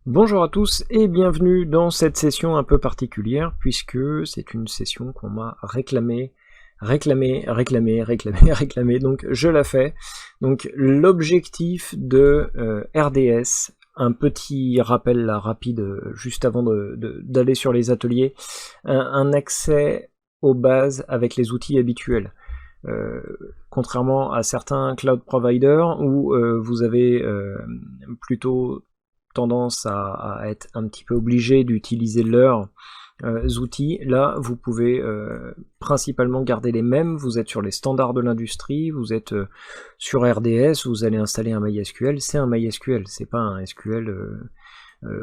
Bonjour à tous et bienvenue dans cette session un peu particulière puisque c'est une session qu'on m'a réclamée, donc je la fais. Donc l'objectif de RDS, un petit rappel là, rapide juste avant d'aller sur les ateliers, un accès aux bases avec les outils habituels. Contrairement à certains cloud providers où vous avez plutôt tendance à être un petit peu obligé d'utiliser leurs outils. Là, vous pouvez principalement garder les mêmes. Vous êtes sur les standards de l'industrie, vous êtes sur RDS, vous allez installer un MySQL. C'est un MySQL, c'est pas un SQL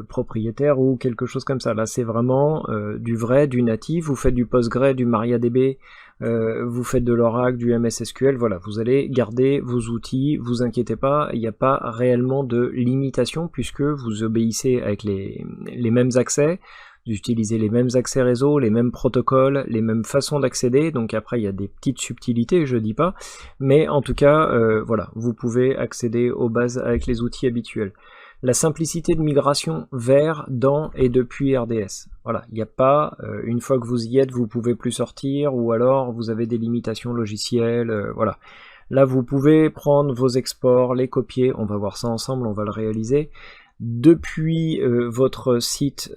propriétaire ou quelque chose comme ça. Là, c'est vraiment du vrai, du natif. Vous faites du Postgre, du MariaDB, vous faites de l'Oracle, du MS SQL, voilà, vous allez garder vos outils, vous inquiétez pas, il n'y a pas réellement de limitation puisque vous obéissez avec les mêmes accès, vous utilisez les mêmes accès réseau, les mêmes protocoles, les mêmes façons d'accéder, donc après il y a des petites subtilités, je dis pas, mais en tout cas, voilà, vous pouvez accéder aux bases avec les outils habituels. La simplicité de migration vers, dans et depuis RDS. Voilà, il n'y a pas, une fois que vous y êtes, vous pouvez plus sortir, ou alors vous avez des limitations logicielles, voilà. Là, vous pouvez prendre vos exports, les copier, on va voir ça ensemble, on va le réaliser. Depuis votre site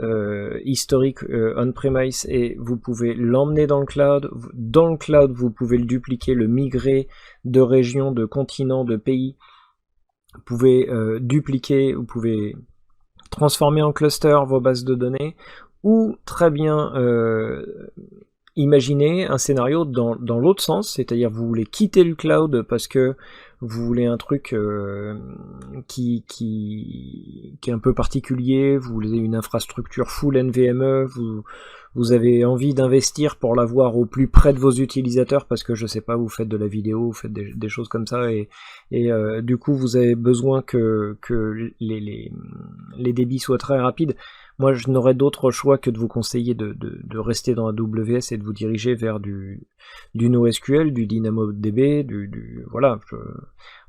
historique on-premise, et vous pouvez l'emmener dans le cloud. Dans le cloud, vous pouvez le dupliquer, le migrer de région, de continent, de pays. Vous pouvez dupliquer, vous pouvez transformer en cluster vos bases de données, ou très bien imaginer un scénario dans l'autre sens, c'est-à-dire vous voulez quitter le cloud parce que vous voulez un truc qui est un peu particulier, vous voulez une infrastructure full NVMe, vous avez envie d'investir pour l'avoir au plus près de vos utilisateurs parce que je sais pas, vous faites de la vidéo, vous faites des choses comme ça et du coup vous avez besoin que les débits soient très rapides. Moi je n'aurais d'autre choix que de vous conseiller de rester dans AWS et de vous diriger vers du NoSQL, du DynamoDB, voilà.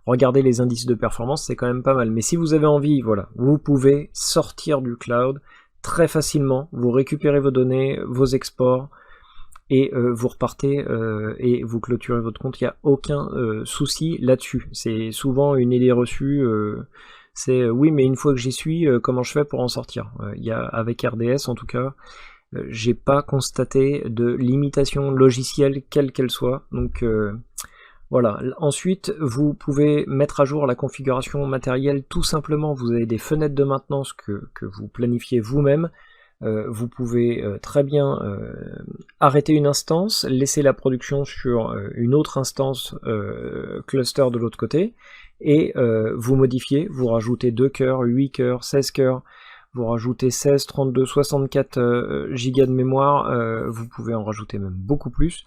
Regardez les indices de performance, c'est quand même pas mal. Mais si vous avez envie, voilà, vous pouvez sortir du cloud très facilement, vous récupérez vos données, vos exports, et vous repartez et vous clôturez votre compte. Il n'y a aucun souci là-dessus. C'est souvent une idée reçue, c'est oui, mais une fois que j'y suis, comment je fais pour en sortir? Avec RDS en tout cas, j'ai pas constaté de limitation logicielle quelle qu'elle soit, donc voilà. Ensuite, vous pouvez mettre à jour la configuration matérielle tout simplement. Vous avez des fenêtres de maintenance que vous planifiez vous-même. Vous pouvez très bien arrêter une instance, laisser la production sur une autre instance cluster de l'autre côté, et vous modifiez, vous rajoutez 2 cœurs, 8 cœurs, 16 cœurs, vous rajoutez 16, 32, 64 gigas de mémoire, vous pouvez en rajouter même beaucoup plus.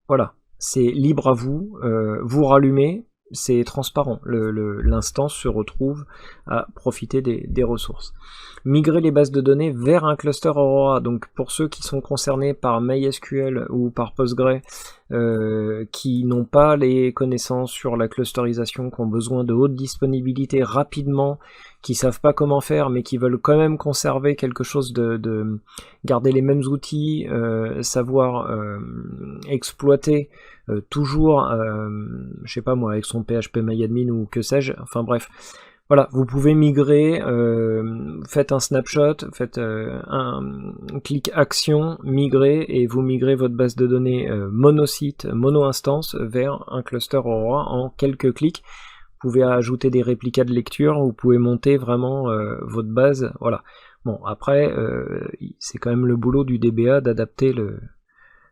Voilà. C'est libre à vous, vous rallumez, c'est transparent, l'instance se retrouve à profiter des ressources. Migrer les bases de données vers un cluster Aurora, donc pour ceux qui sont concernés par MySQL ou par Postgre, qui n'ont pas les connaissances sur la clusterisation, qui ont besoin de haute disponibilité rapidement, qui savent pas comment faire mais qui veulent quand même conserver quelque chose de garder les mêmes outils, savoir exploiter toujours, je sais pas moi, avec son PHPMyAdmin ou que sais-je, enfin bref. Voilà, vous pouvez migrer, faites un snapshot, faites un clic action, migrer, et vous migrez votre base de données monosite, mono-instance vers un cluster Aurora en quelques clics. Vous pouvez ajouter des réplicas de lecture, vous pouvez monter vraiment votre base, voilà. Bon, après, c'est quand même le boulot du DBA d'adapter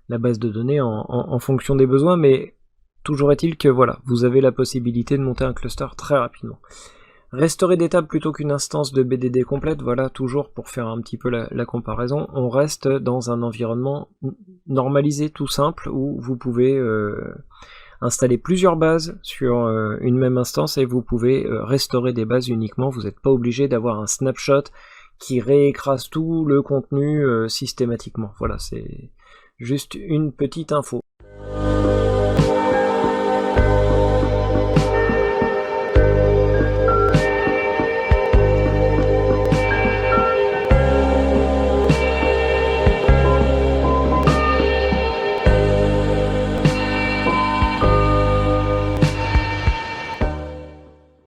la base de données en fonction des besoins, mais toujours est-il que voilà, vous avez la possibilité de monter un cluster très rapidement. Restaurer des tables plutôt qu'une instance de BDD complète, voilà, toujours pour faire un petit peu la comparaison, on reste dans un environnement normalisé tout simple où vous pouvez installer plusieurs bases sur une même instance et vous pouvez restaurer des bases uniquement, vous n'êtes pas obligé d'avoir un snapshot qui réécrase tout le contenu systématiquement. Voilà, c'est juste une petite info.